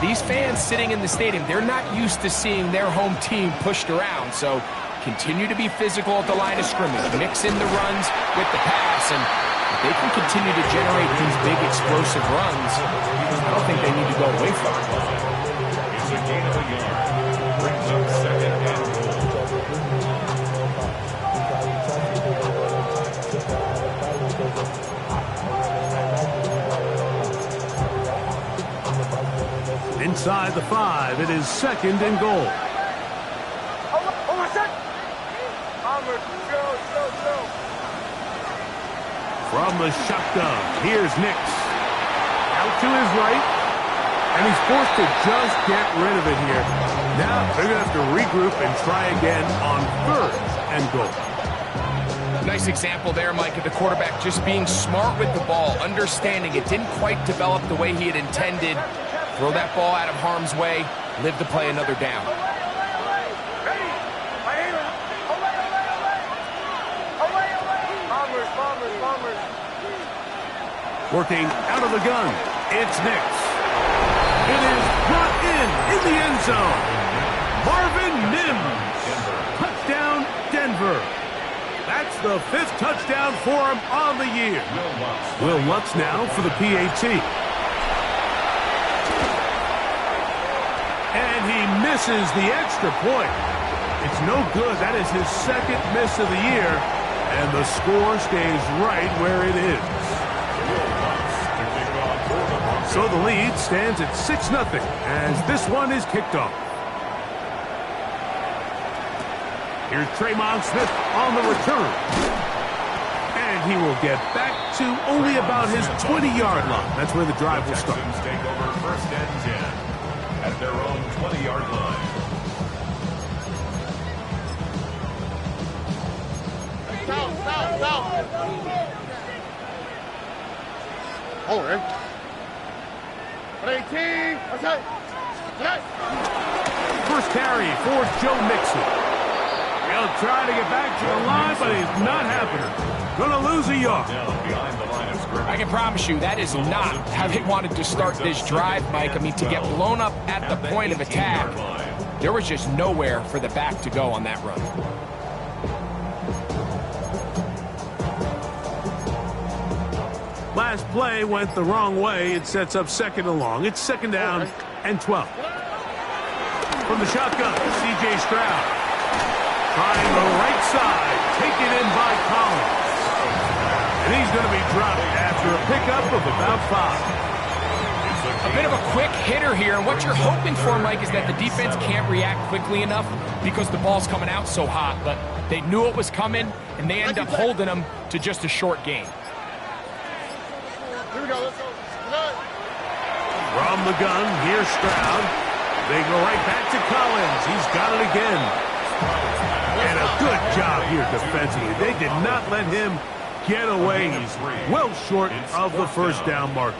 these fans sitting in the stadium, they're not used to seeing their home team pushed around. So continue to be physical at the line of scrimmage. Mix in the runs with the pass. And if they can continue to generate these big explosive runs, I don't think they need to go away from it. It's a gain of a yard. Brings up second and goal. Inside the 5, it is second and goal. From the shotgun, here's Nix. Out to his right, and he's forced to just get rid of it here. Now they're going to have to regroup and try again on third and goal. Nice example there, Mike, of the quarterback just being smart with the ball, understanding it didn't quite develop the way he had intended. Throw that ball out of harm's way, live to play another down. Working out of the gun, it's Nix. It is brought in the end zone. Marvin Mims. Touchdown, Denver. That's the 5th touchdown for him on the year. Will Lutz now for the PAT. And he misses the extra point. It's no good. That is his 2nd miss of the year. And the score stays right where it is. So the lead stands at 6-0 as this one is kicked off. Here's Tremon Smith on the return. And he will get back to only about his 20-yard line. That's where the drive will start. Texans take over 1st and 10 at their own 20-yard line. All right. 18. First carry for Joe Mixon. He'll try to get back to the line, but it's not happening. Going to lose a yard. Behind the line of scrimmage. I can promise you that is not how they wanted to start this drive, Mike. I mean, to get blown up at the point of attack, there was just nowhere for the back to go on that run. Last play went the wrong way. It sets up 2nd and long. It's 2nd down and 12. From the shotgun, C.J. Stroud. Trying the right side. Taken in by Collins. And he's going to be dropped after a pickup of about 5. A bit of a quick hitter here, and what you're hoping for, Mike, is that the defense can't react quickly enough because the ball's coming out so hot, but they knew it was coming, and they end up holding them to just a short gain. Here we go. Let's go. From the gun, here's Stroud. They go right back to Collins. He's got it again. And a good job here defensively. They did not let him get away. He's well short of the 1st down marker.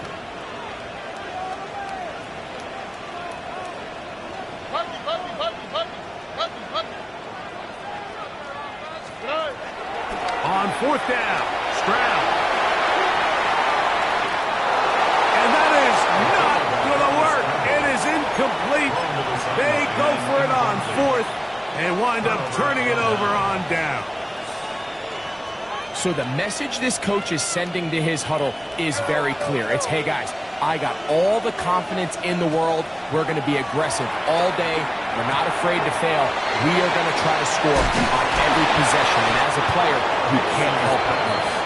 On 4th down, Stroud. And that is not going to work. It is incomplete. They go for it on 4th and wind up turning it over on down. So the message this coach is sending to his huddle is very clear. It's, hey guys, I got all the confidence in the world. We're going to be aggressive all day. We're not afraid to fail. We are going to try to score on every possession. And as a player, you can't help but lose.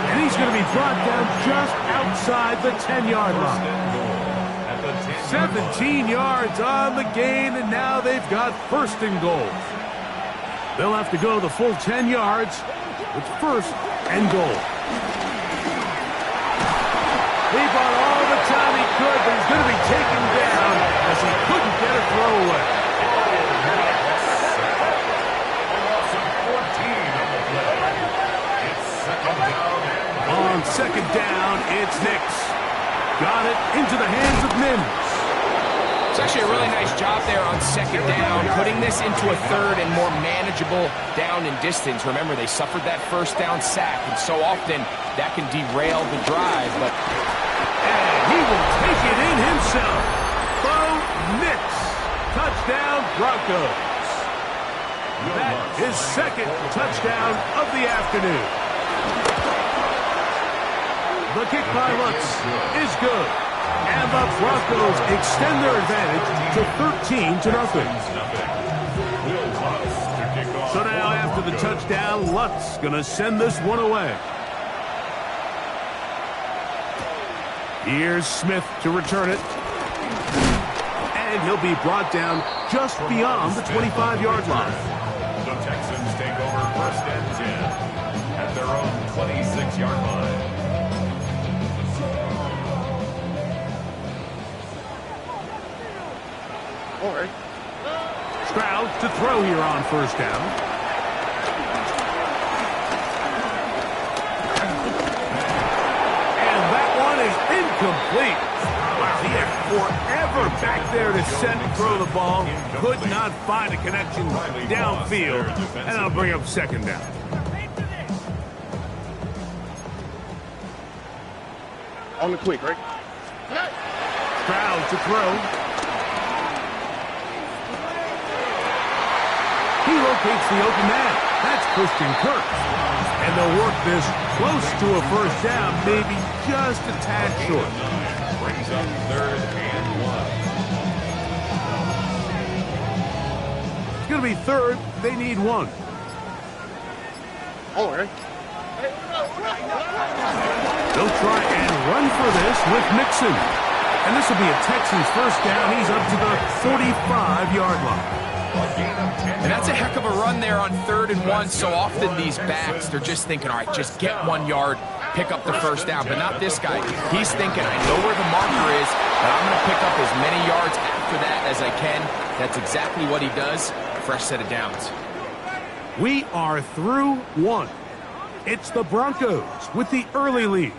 And he's going to be brought down just outside the 10-yard line. 17 yards on the gain, and now they've got 1st and goal. They'll have to go the full 10 yards with 1st and goal. He bought all the time he could, but he's going to be taken down as he couldn't get a throw away. On 2nd down, it's Nix. Got it into the hands of Mims. It's actually a really nice job there on 2nd down, putting this into a 3rd and more manageable down and distance. Remember, they suffered that 1st down sack, and so often that can derail the drive. But and he will take it in himself. Bo Broncos. That is second touchdown of the afternoon. The kick by Lutz is good. And the Broncos extend their advantage to 13-0. So now after the touchdown, Lutz going to send this one away. Here's Smith to return it. And he'll be brought down just beyond the 25-yard line. The Texans take over 1st and 10 at their own 26-yard line. All right. Stroud to throw here on 1st down. And that one is incomplete. Wow, he had forever back there to set and throw the ball. Could not find a connection downfield. And that'll bring up 2nd down. On the quick, right? Stroud to throw. He locates the open man. That's Christian Kirk. And they'll work this close to a 1st down, maybe just a tad short. Brings up 3rd and 1. It's going to be 3rd. They need 1. All right. They'll try and run for this with Mixon. And this will be a Texans 1st down. He's up to the 45-yard line. And that's a heck of a run there on 3rd and 1. So often these backs, they're just thinking, all right, just get 1 yard, pick up the 1st down. But not this guy. He's thinking, I know where the marker is, but I'm going to pick up as many yards after that as I can. That's exactly what he does. Fresh set of downs. We are through 1. It's the Broncos with the early lead.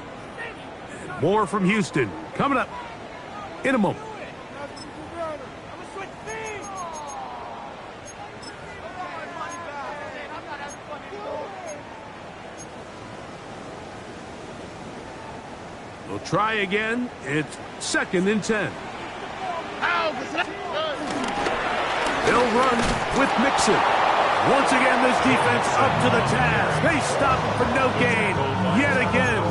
More from Houston coming up in a moment. We'll try again. It's 2nd and 10. They'll run with Mixon. Once again, this defense up to the task. They stop him for no gain yet again.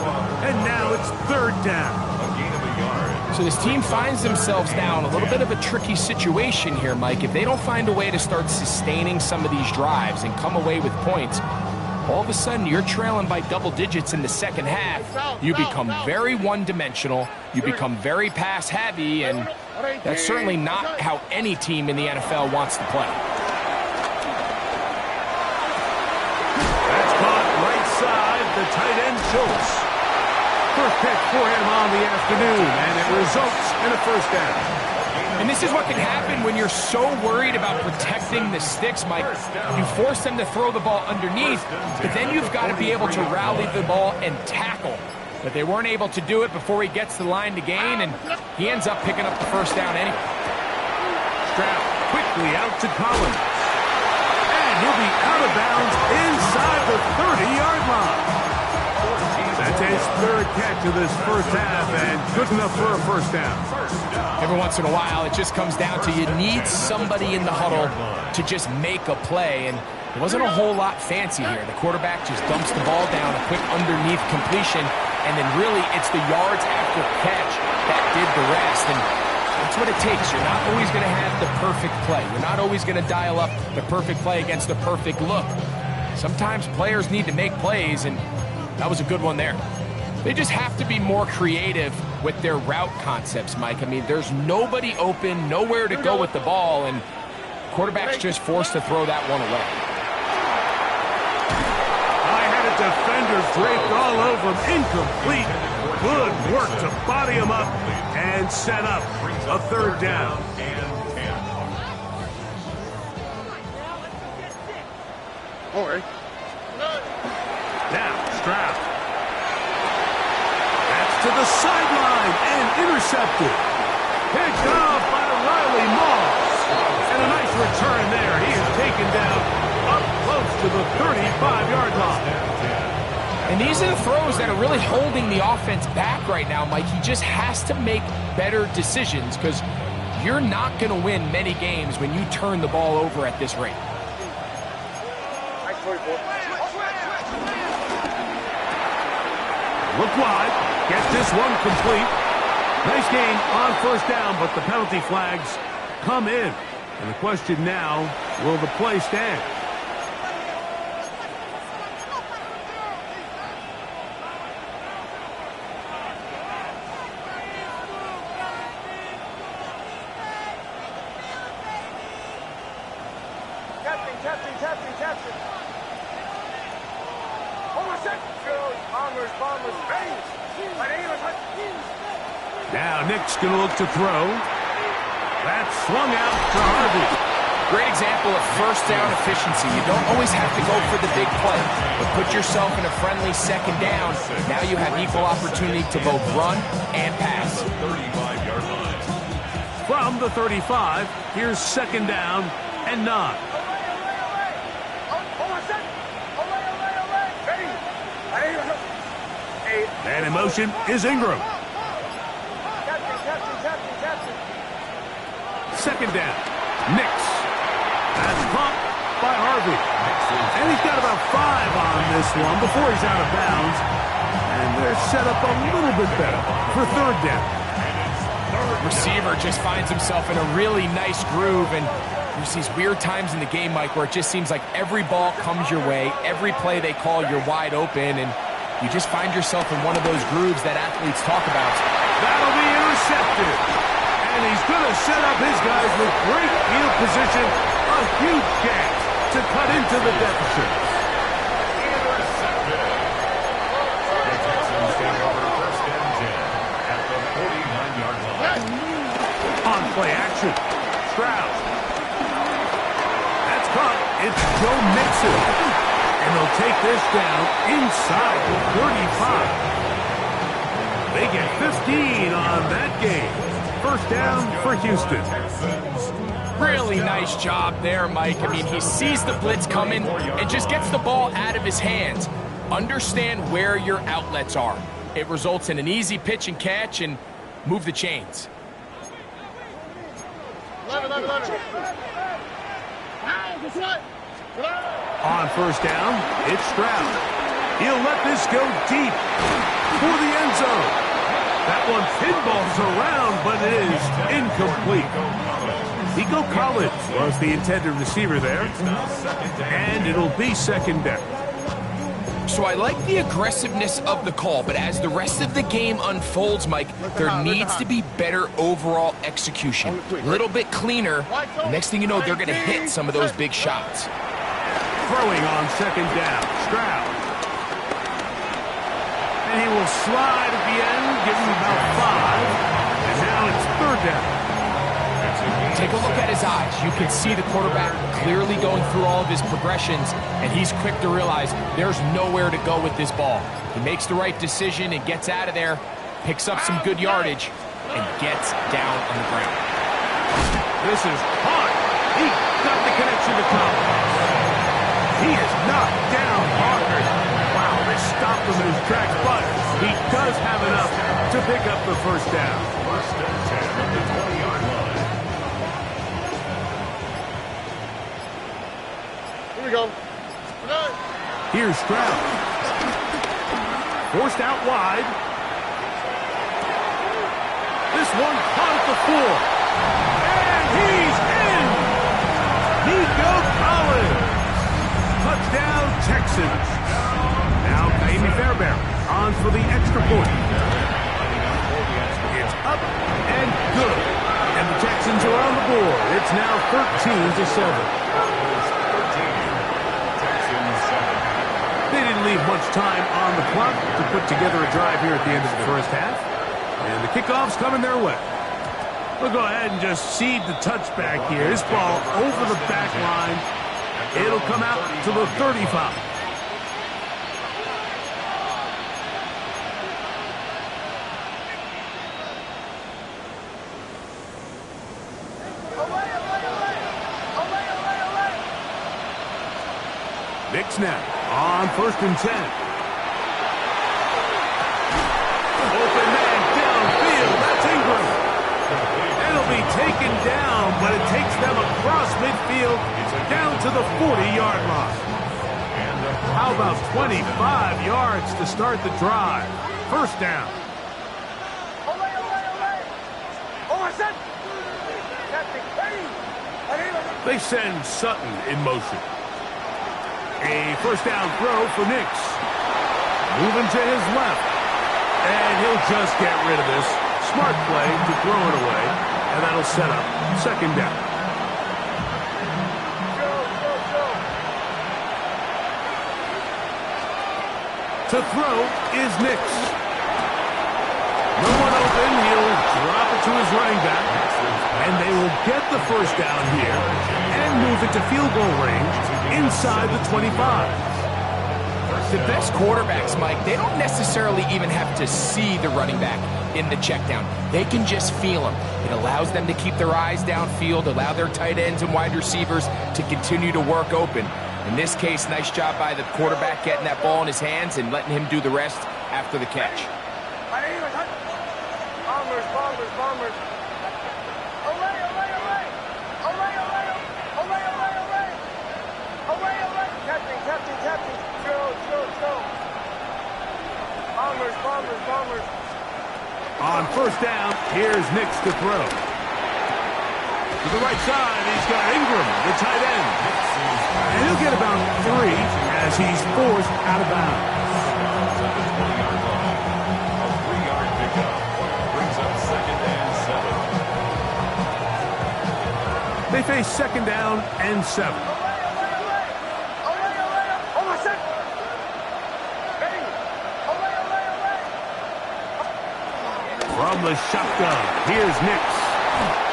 And now it's 3rd down. A gain of a yard. So this team finds themselves now in a little bit of a tricky situation here, Mike. If they don't find a way to start sustaining some of these drives and come away with points, all of a sudden you're trailing by double digits in the 2nd half. You become very one-dimensional. You become very pass-heavy, and that's certainly not how any team in the NFL wants to play. That's caught right side, the tight end Schultz. First pitch for him on the afternoon, and it results in a 1st down. And this is what can happen when you're so worried about protecting the sticks, Mike. You force them to throw the ball underneath, but then you've got to be able to rally the ball and tackle. But they weren't able to do it before he gets the line to gain, and he ends up picking up the 1st down anyway. Stroud quickly out to Collins. And he'll be out of bounds inside the 30-yard line. That's his 3rd catch of this 1st half, and good enough for a 1st down. Every once in a while, it just comes down to you need somebody in the huddle to just make a play, and there wasn't a whole lot fancy here. The quarterback just dumps the ball down, a quick underneath completion, and then really it's the yards after catch that did the rest. And that's what it takes. You're not always going to have the perfect play. You're not always going to dial up the perfect play against the perfect look. Sometimes players need to make plays, and that was a good one there. They just have to be more creative with their route concepts, Mike. I mean, there's nobody open, nowhere to go with the ball, and quarterback's just forced to throw that one away. High-headed defender draped all over him. Incomplete. Good work to body him up and set up a 3rd down. All right. Now, Stroud. That's to the sideline and intercepted. Picked off by Riley Moss. And a nice return there. He is taken down up close to the 35-yard line. And these are the throws that are really holding the offense back right now, Mike. He just has to make better decisions because You're not going to win many games when you turn the ball over at this rate. Look wide. Gets this one complete. Nice gain on first down, but the penalty flags come in. And the question now, will the play stand? Captain. Bombers, Now Nick's going to look to throw. That's swung out to Harvey. Great example of first down efficiency. You don't always have to go for the big play, but put yourself in a friendly second down. Now you have equal opportunity to both run and pass. 35-yard line. From the 35, here's second down and 9. And in motion is Ingram. Captain. Second down. Nix. That's caught by Harvey. And he's got about 5 on this one before he's out of bounds. And they're set up a little bit better for third down. Receiver just finds himself in a really nice groove, and there's these weird times in the game, Mike, where it just seems like every ball comes your way, every play they call, you're wide open, and you just find yourself in one of those grooves that athletes talk about. That'll be intercepted. And he's going to set up his guys with great field position. A huge chance to cut into the deficit. Intercepted. The Texans take over first and 10 at the 49-yard line. On play action. Stroud. That's caught. It's Joe Mixon. And they'll take this down inside the 35. They get 15 on that game. First down for Houston. Really nice job there, Mike. I mean, he sees the blitz coming and just gets the ball out of his hands. Understand where your outlets are. It results in an easy pitch and catch and move the chains. On first down, it's Stroud. He'll let this go deep for the end zone. That one pinballs around, but it is incomplete. Nico Collins was the intended receiver there. And it'll be second down. So I like the aggressiveness of the call, but as the rest of the game unfolds, Mike, there needs to be better overall execution. A little bit cleaner. Next thing you know, they're going to hit some of those big shots. Throwing on second down, Stroud. And he will slide at the end, give him about 5. And now it's third down. Take a look at his eyes. You can see the quarterback clearly going through all of his progressions, and he's quick to realize there's nowhere to go with this ball. He makes the right decision and gets out of there, picks up some good yardage, and gets down on the ground. This is hard. He got the connection to Collins. He is knocked down hard. Wow, they stopped him in his tracks, but he does have enough to pick up the first down. First and 10 at the 20-yard line. Here we go. Here's Stroud. Forced out wide. This one caught at the 4. And he's in! Nico Collins. Touchdown, Texans. Now, Amy Fairbairn on for the extra point. It's up and good. And the Texans are on the board. It's now 13-7. They didn't leave much time on the clock to put together a drive here at the end of the first half. And the kickoff's coming their way. We'll go ahead and just seed the touchback here. This ball over the back line. It'll come out to the 35. Nick snap on first and 10. Open man downfield. That's Ingram. It'll be taken him down, but it takes them across midfield down to the 40-yard line. How about 25 yards to start the drive? First down. They send Sutton in motion. A first down throw for Nix. Moving to his left. And he'll just get rid of this. Smart play to throw it away. And that'll set up second down. To throw is Nix. No one open. He'll drop it to his running back. And they will get the first down here and move it to field goal range inside the 25. The best quarterbacks, Mike, they don't necessarily even have to see the running back in the check down. They can just feel him. It allows them to keep their eyes downfield, allow their tight ends and wide receivers to continue to work open. In this case, nice job by the quarterback getting that ball in his hands and letting him do the rest after the catch. Bombers. Captain. Go. Bombers. On first down, here's Nix to throw. To the right side, he's got Ingram, the tight end. And he'll get about 3 as he's forced out of bounds. A 3-yard pickup brings up second and 7. They face second down and 7. From the shotgun, here's Nix.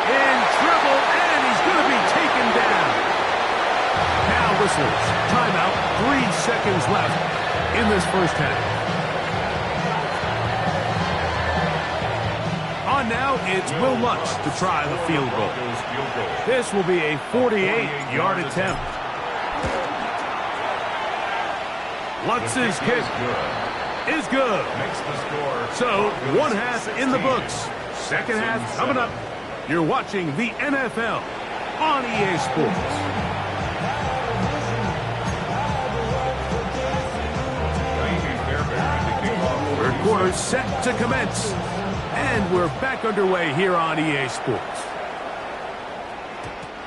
In trouble, and he's going to be taken down. Now whistles. Timeout. 3 seconds left in this first half. On now, it's Will Lutz to try the field goal. This will be a 48-yard attempt. Lutz's kick is good. Makes the score. So, one half in the books. Second half coming up. You're watching the NFL on EA Sports. Third quarter set to commence. And we're back underway here on EA Sports.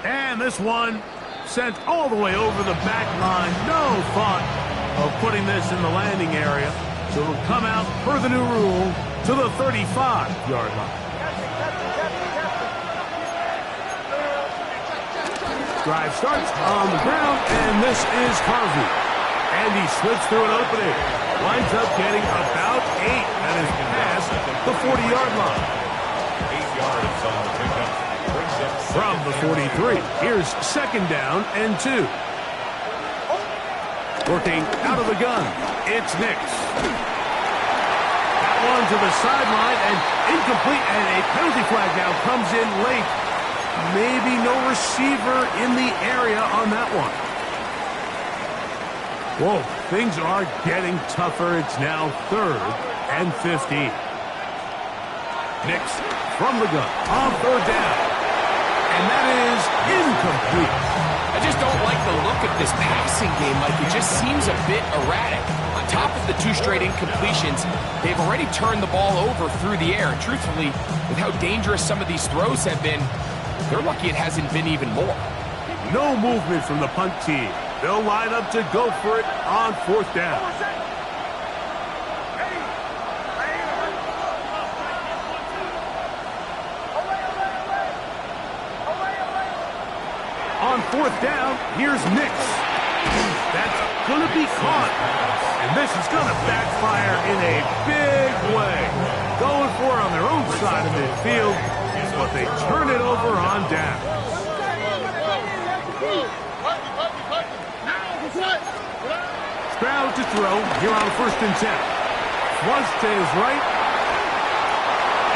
And this one sent all the way over the back line. No thought of putting this in the landing area. So it'll come out, per the new rule, to the 35-yard line. Drive starts on the ground, and this is Harvey. And he slips through an opening. Winds up getting about 8. That is past the 40-yard line. 8 yards on the pickup. From the 43, here's second down and 2. Working out of the gun, it's Nix. That one to the sideline and incomplete, and a penalty flag now comes in late. Maybe no receiver in the area on that one. Whoa, things are getting tougher. It's now 3rd and 15. Nix from the gun on 3rd down. And that is incomplete. I just don't like the look of this passing game, Mike. It just seems a bit erratic. On top of the 2 straight incompletions, they've already turned the ball over through the air. Truthfully, with how dangerous some of these throws have been, they're lucky it hasn't been even more. No movement from the punt team. They'll line up to go for it on 4th down. On 4th down, here's Nix. That's going to be caught. And this is going to backfire in a big way. Going for it on their own side of midfield, but they turn it over on down. Stroud to throw here on 1st and 10. Flush to his right.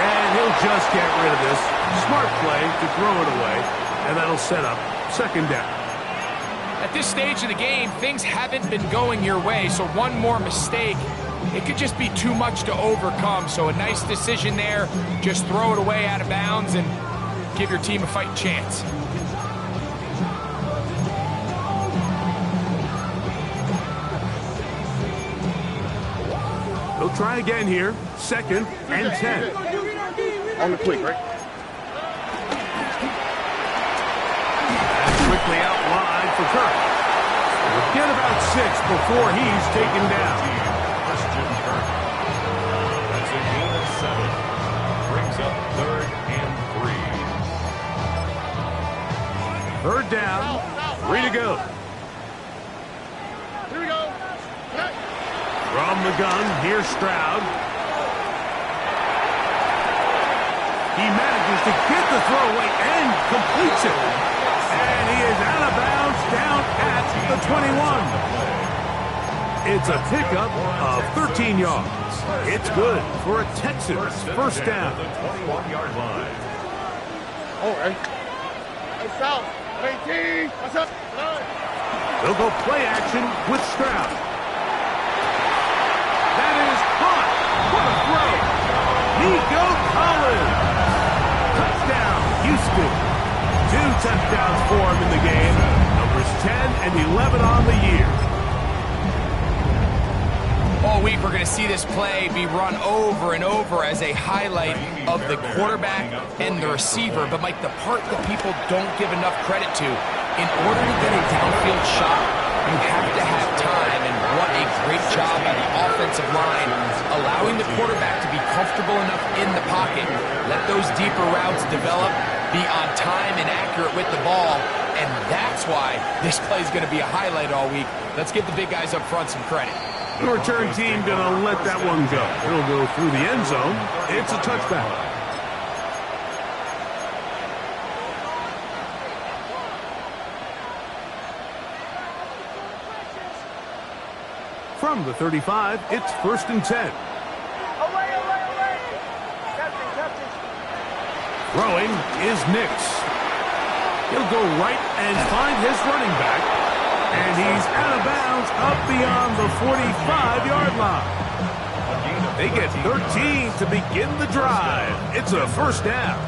And he'll just get rid of this. Smart play to throw it away. And that'll set up second down. At this stage of the game, things haven't been going your way, so one more mistake, it could just be too much to overcome. So a nice decision there. Just throw it away out of bounds, and give your team a fighting chance. They'll try again here. 2nd and 10. On the quick, right? And quickly out wide for Kirk. We'll get about 6 before he's taken down. Christian Kirk. That's a gain of 7. Brings up 3rd and 3. 3rd down. 3 to go. Here we go. From the gun, here's Stroud. He manages to get the throw away and completes it. And he is out of bounds down at the 21. It's a pickup of 13 yards. It's good for a Texans first down. The 21-yard line. All right. Hey, South. 18. What's up? They'll go play action with Stroud. That is caught. What a throw. Nico Collins. Touchdown, Houston. 2 touchdowns for him in the game. Numbers 10 and 11 on the year. All week, we're going to see this play be run over and over as a highlight of the quarterback and the receiver. But, Mike, the part that people don't give enough credit to, in order to get a downfield shot, you have to have time. And what a great job by the offensive line, allowing the quarterback to be comfortable enough in the pocket, let those deeper routes develop, be on time and accurate with the ball. And that's why this play is going to be a highlight all week. Let's give the big guys up front some credit. The return team going to let that one go. It'll go through the end zone. It's a touchback. From the 35, it's 1st and 10. Away. Captain. Throwing is Nix. He'll go right and find his running back. And he's out of bounds up beyond the 45-yard line. They get 13 to begin the drive. It's a first down.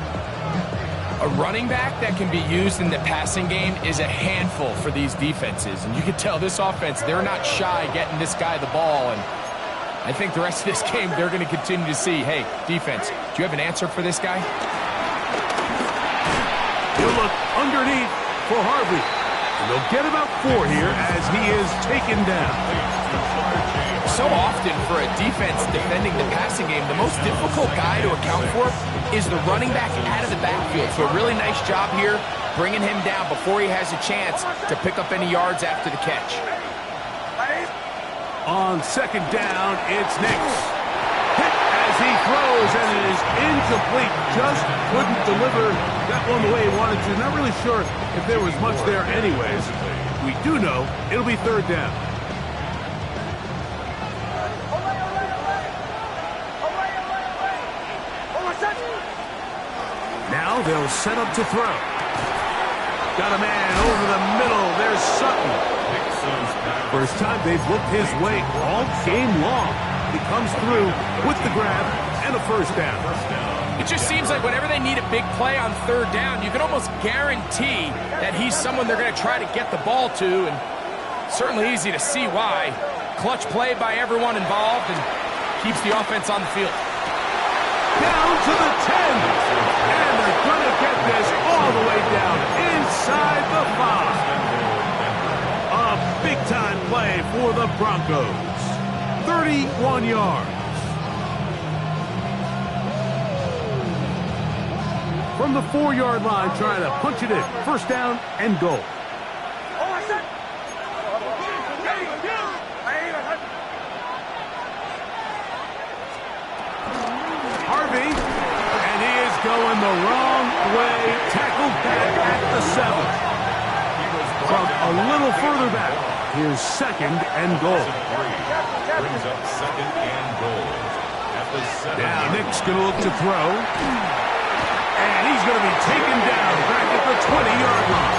A running back that can be used in the passing game is a handful for these defenses. And you can tell this offense, they're not shy getting this guy the ball. And I think the rest of this game, they're going to continue to see, hey, defense, do you have an answer for this guy? He'll look underneath for Harvey. And they'll get about 4 here as he is taken down. So often for a defense defending the passing game, the most difficult guy to account for is the running back out of the backfield. So a really nice job here, bringing him down before he has a chance to pick up any yards after the catch. On 2nd down, it's Nix. Hit as he throws, and it is incomplete. Just couldn't deliver that one the way he wanted to. Not really sure if there was much there anyways. We do know it'll be 3rd down. Now they'll set up to throw. Got a man over the middle. There's Sutton. First time they've looked his way all game long. He comes through with the grab and a first down. It just seems like whenever they need a big play on 3rd down, you can almost guarantee that he's someone they're going to try to get the ball to, and certainly easy to see why. Clutch play by everyone involved and keeps the offense on the field. Down to the 10. And they're going to get this all the way down inside the 5. A big-time play for the Broncos. 31 yards. From the 4-yard line, trying to punch it in. First down and goal. Harvey, and he is going the wrong way. Tackled back at the 7. From a little further back, here's 2nd and goal. Brings up 2nd and goal. At the 7. Now Nick's going to look to throw. And he's going to be taken down back at the 20-yard line.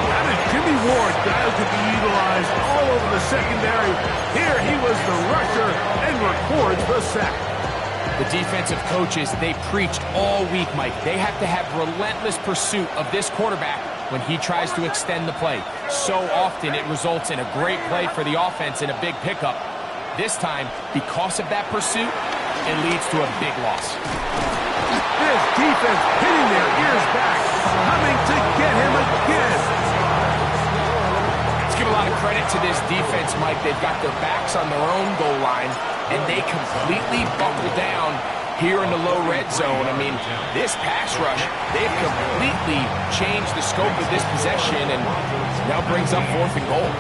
That is Jimmy Ward, guy who could be utilized all over the secondary. Here he was the rusher and records the sack. The defensive coaches, they preached all week, Mike. They have to have relentless pursuit of this quarterback when he tries to extend the play. So often it results in a great play for the offense and a big pickup. This time, because of that pursuit, it leads to a big loss. This defense hitting their ears back, coming to get him again. Let's give a lot of credit to this defense, Mike. They've got their backs on their own goal line, and they completely buckle down here in the low red zone. I mean, this pass rush, they've completely changed the scope of this possession, and now brings up 4th and goal.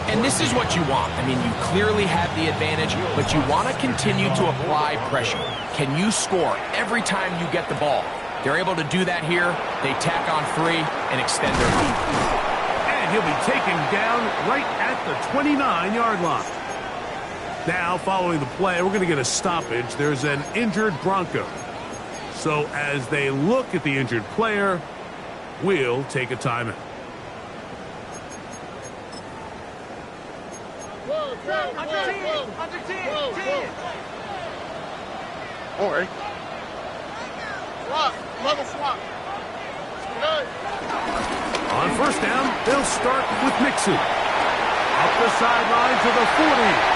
And this is what you want. I mean, you clearly have the advantage, but you want to continue to apply pressure. Can you score every time you get the ball? They're able to do that here. They tack on 3 and extend their lead. And he'll be taken down right at the 29-yard line. Now, following the play, we're going to get a stoppage. There's an injured Bronco. So as they look at the injured player, we'll take a timeout. All right. Swap. Another swap. Good. On first down, they'll start with Mixon. Up the sideline to the 40.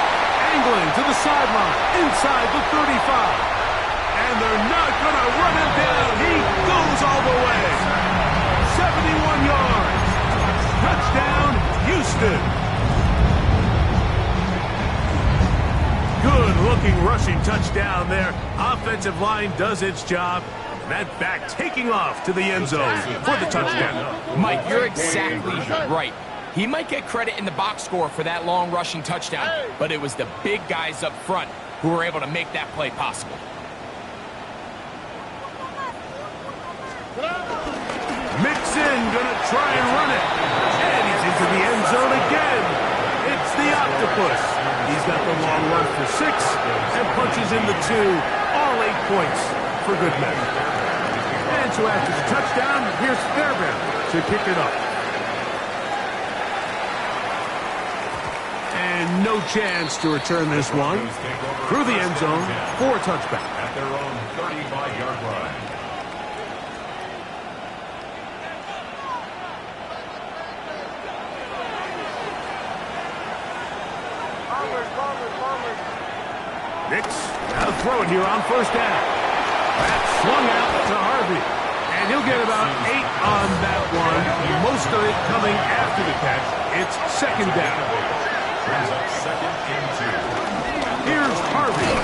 Angling to the sideline, inside the 35. And they're not going to run him down. He goes all the way. 71 yards. Touchdown, Houston. Good-looking rushing touchdown there. Offensive line does its job. That back taking off to the end zone for the touchdown. Mike, you're exactly right. He might get credit in the box score for that long rushing touchdown, but it was the big guys up front who were able to make that play possible. Mixon gonna try and run it. And he's into the end zone again. It's the octopus. He's got the long run for 6 and punches in the 2. All 8 points for good measure. And so after the touchdown, here's Fairbairn to pick it up. And no chance to return this one through the end zone for a touchback. At their own 35-yard line. Nix, now throw it here on first down. That's swung out to Harvey. And he'll get about 8 on that one. Most of it coming after the catch. It's second down. Brings up 2nd and 2. Here's Harvey.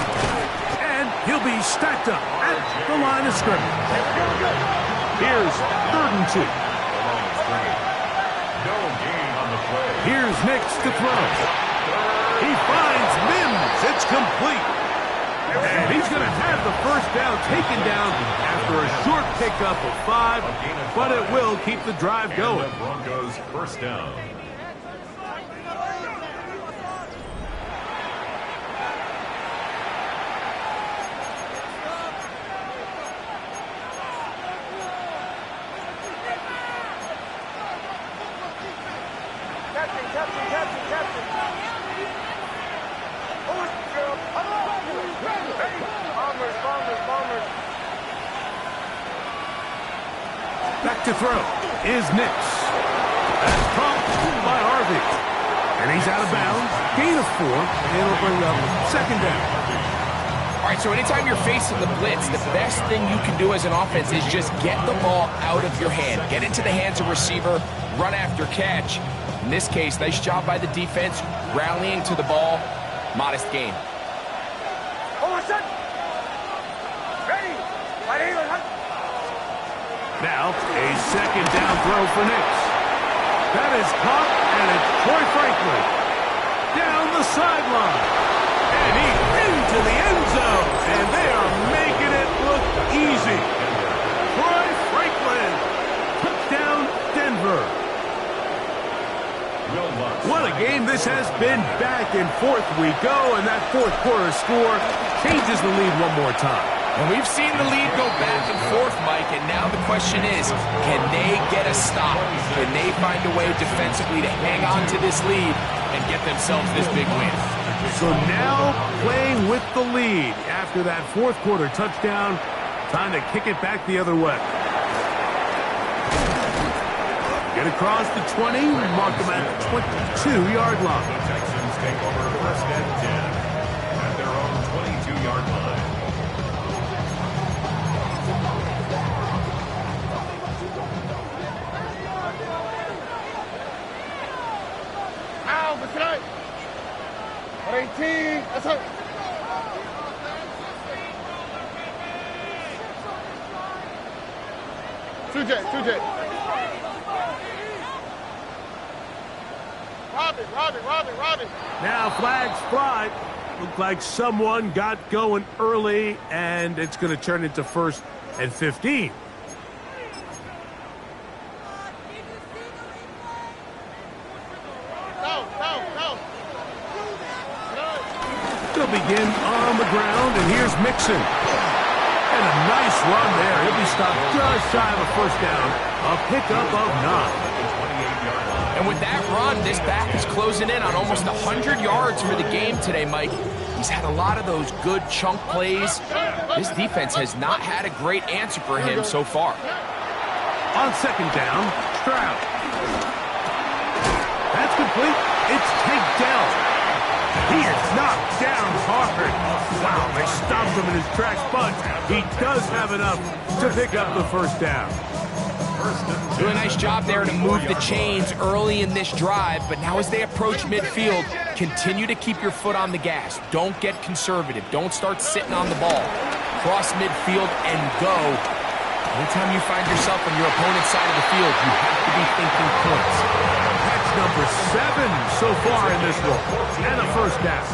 And he'll be stacked up at the line of scrimmage. Here's 3rd and 2. No gain on the play. Here's Nix to throw. He finds Mims. It's complete. And he's going to have the first down taken down after a short pickup of 5, but it will keep the drive going. And the Broncos first down. Back to throw is Nix. That's caught by Harvey. And he's out of bounds. Gain of 4. And it'll bring up second down. All right, so anytime you're facing the blitz, the best thing you can do as an offense is just get the ball out of your hand. Get into the hands of receiver, run after catch. In this case, nice job by the defense, rallying to the ball. Modest gain. Now, a second down throw for Nix. That is caught, and it's Troy Franklin. Down the sideline. And he's into the end zone. And they are making it look easy. Troy Franklin. Touchdown, Denver. What a game this has been. Back and forth we go, and that fourth quarter score changes the lead one more time. And we've seen the lead go back and forth, Mike, and now the question is, can they get a stop? Can they find a way defensively to hang on to this lead and get themselves this big win? So now playing with the lead after that fourth quarter touchdown. Time to kick it back the other way. Get across the 20, mark them at the 22-yard line. The Texans take over first and 10 at their own 22-yard line. Ow, that's right. 18, that's it. Two J. Robin. Now flags fly. Looked like someone got going early, and it's going to turn into 1st and 15. No. They'll begin on the ground, and here's Mixon. And a nice run there. He'll be stopped just shy of a first down. A pickup of 9. And with that run, this back is closing in on almost 100 yards for the game today, Mike. He's had a lot of those good chunk plays. This defense has not had a great answer for him so far. On second down, Stroud. That's complete. It's Tank Dell. He is knocked down hard. Wow, they stopped him in his tracks, but he does have enough to pick up the first down. Doing a nice job there to move the chains early in this drive, but now as they approach midfield, continue to keep your foot on the gas. Don't get conservative. Don't start sitting on the ball. Cross midfield and go. Anytime you find yourself on your opponent's side of the field, you have to be thinking points. That's number 7 so far in this one, and a first down.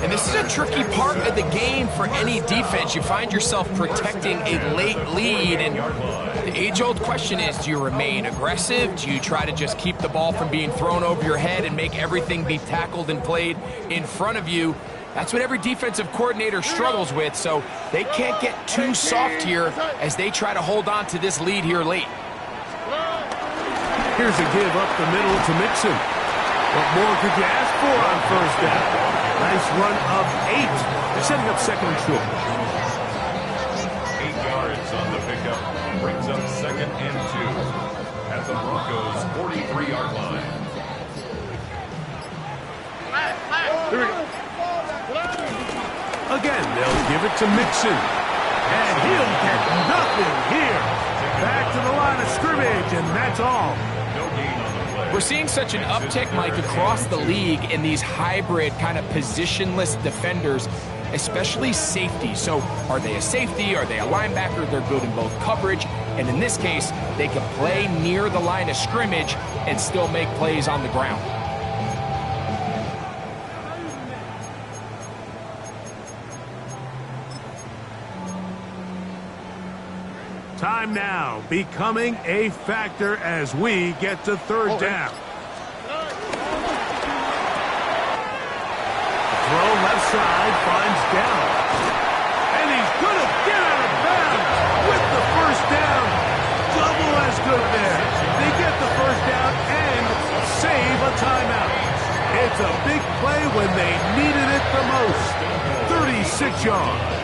And this is a tricky part of the game for any defense. You find yourself protecting a late lead, and the age-old question is, do you remain aggressive? Do you try to just keep the ball from being thrown over your head and make everything be tackled and played in front of you? That's what every defensive coordinator struggles with, so they can't get too soft here as they try to hold on to this lead here late. Here's a give up the middle to Mixon. What more could you ask for on first down? Nice run of 8, setting up second and short. 8 yards on the pickup. Brings up 2nd and 2 at the Broncos' 43-yard line. Here we go. Again, they'll give it to Mixon. And he'll get nothing here. Back to the line of scrimmage, and that's all. No gain on the play. We're seeing such an uptick, Mike, across the league in these hybrid kind of positionless defenders, especially safety. So are they a safety? Are they a linebacker? They're good in both coverage. And in this case, they can play near the line of scrimmage and still make plays on the ground. Time now becoming a factor as we get to third down. Throw left side, finds down. And he's going to get out of bounds with the first down. Double as good there. They get the first down and save a timeout. It's a big play when they needed it the most. 36 yards.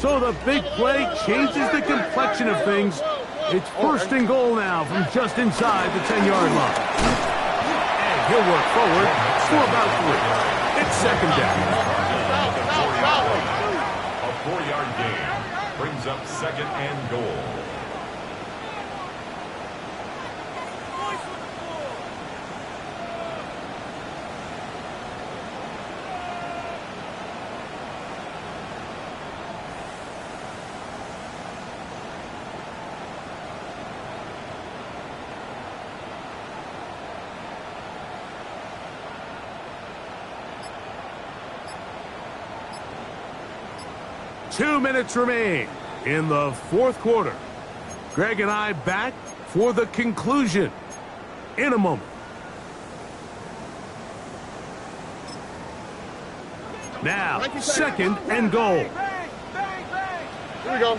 So the big play changes the complexion of things. It's 1st and goal now from just inside the 10-yard line. And he'll work forward for about 3. It's 2nd down. A 4-yard gain brings up 2nd and goal. Two minutes remain in the fourth quarter. Greg and I back for the conclusion in a moment. Now, 2nd and goal. Here we go.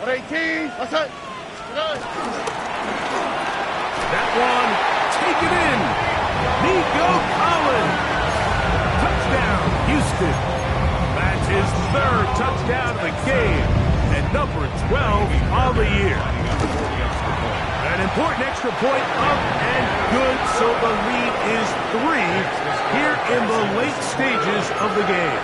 118. That's it. That one, taken in. Nico Collins. Touchdown, Houston. That's his third touchdown of the game, and number 12 on the year. An important extra point up and good, so the lead is 3 here in the late stages of the game.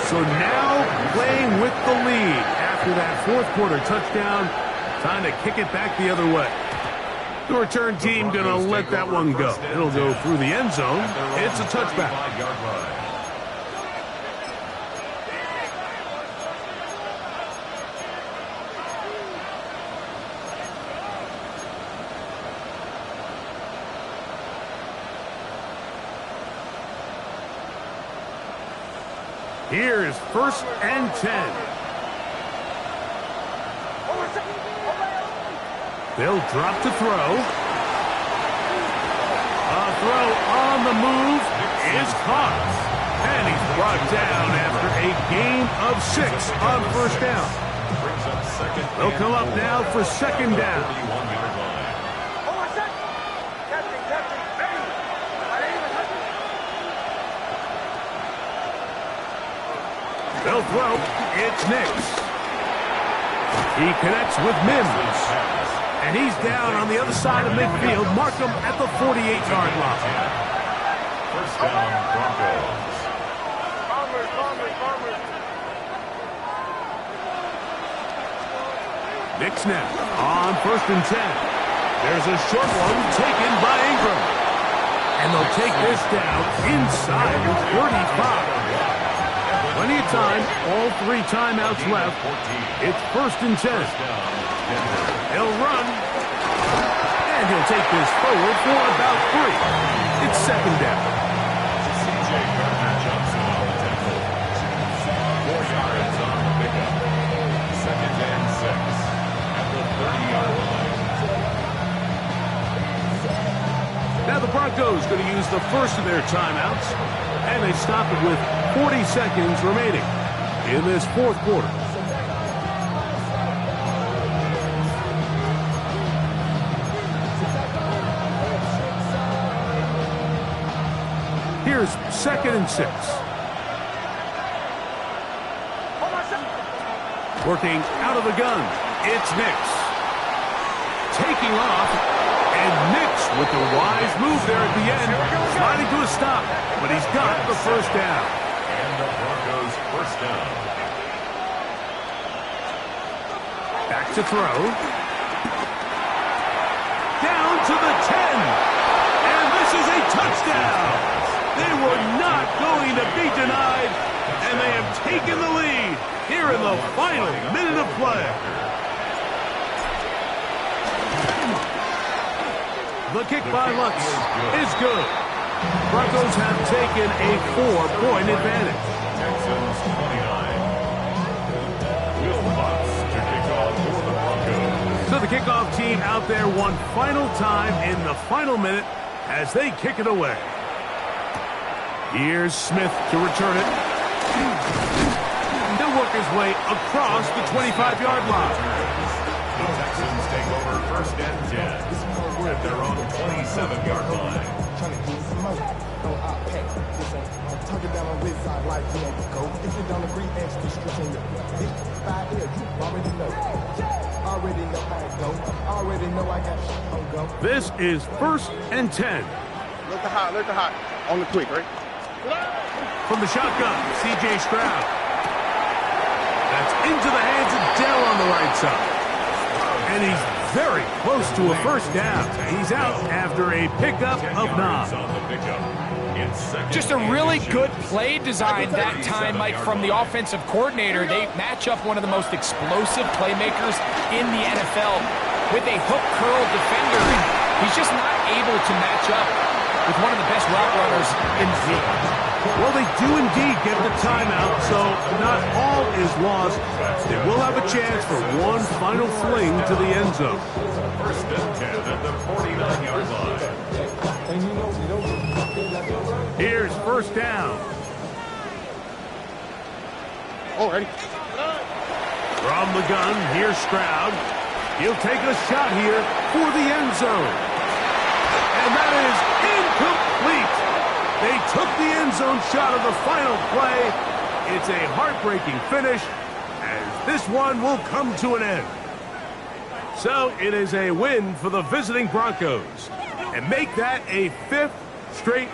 So now playing with the lead after that fourth quarter touchdown, time to kick it back the other way. The return team going to let that one go. It'll go through the end zone. It's a touchback. Here's 1st and 10. They'll drop to throw. A throw on the move is caught. And he's brought down after a gain of 6 on 1st down. They'll come up now for 2nd down. They'll throw. It's Nix. He connects with Mims. And he's down on the other side of midfield. Mark him at the 48-yard line. 1st down, Broncos. Nix now on 1st and 10. There's a short one taken by Ingram. And they'll take this down inside the 35. Plenty of time, all 3 timeouts left. It's 1st and 10. He'll run, and he'll take this forward for about 3. It's 2nd down. C.J. Gardner-Johnson on the tackle. 4 yards on the pickup. 2nd and 6 at the 30-yard line. Now the Broncos going to use the first of their timeouts, and they stop it with 40 seconds remaining in this fourth quarter. Here's 2nd and 6. Working out of the gun, it's Nix. Taking off, and Nix with the wise move there at the end, sliding to a stop, but he's got the 1st down. And the Broncos' 1st down. Back to throw. Down to the 10. And this is a touchdown. They were not going to be denied, and they have taken the lead here in the final minute of play. The kick by Lutz is good. Broncos have taken a 4-point advantage. Texans 29. Will Lutz to kick off for the Broncos. So the kickoff team out there one final time in the final minute as they kick it away. Here's Smith to return it. He'll work his way across the 25-yard line. The Texans take over 1st and 10 at their own 27-yard line. Trying to get some money. No, I'll pay. This ain't talking down on this side like you know go. If you don't agree, ask the streets in your big 5 years. You already know. Already know how it go. Already know I got shit on go. This is 1st and 10. Let the hot. On the quick, right? From the shotgun, C.J. Stroud. That's into the hands of Dell on the right side. And he's very close to a 1st down. He's out after a pickup of 9. Just a really good play design that time, Mike, from the offensive coordinator. They match up one of the most explosive playmakers in the NFL with a hook curl defender. He's just not able to match up with one of the best route runners in the league. Well, they do indeed get the timeout, so not all is lost. They will have a chance for one final fling to the end zone. 1st and 10 at the 49-yard line. Here's 1st down. Oh, ready. From the gun, here's Stroud. He'll take a shot here for the end zone. And that is incomplete. They took the end zone shot of the final play. It's a heartbreaking finish, as this one will come to an end. So it is a win for the visiting Broncos, and make that a 5th straight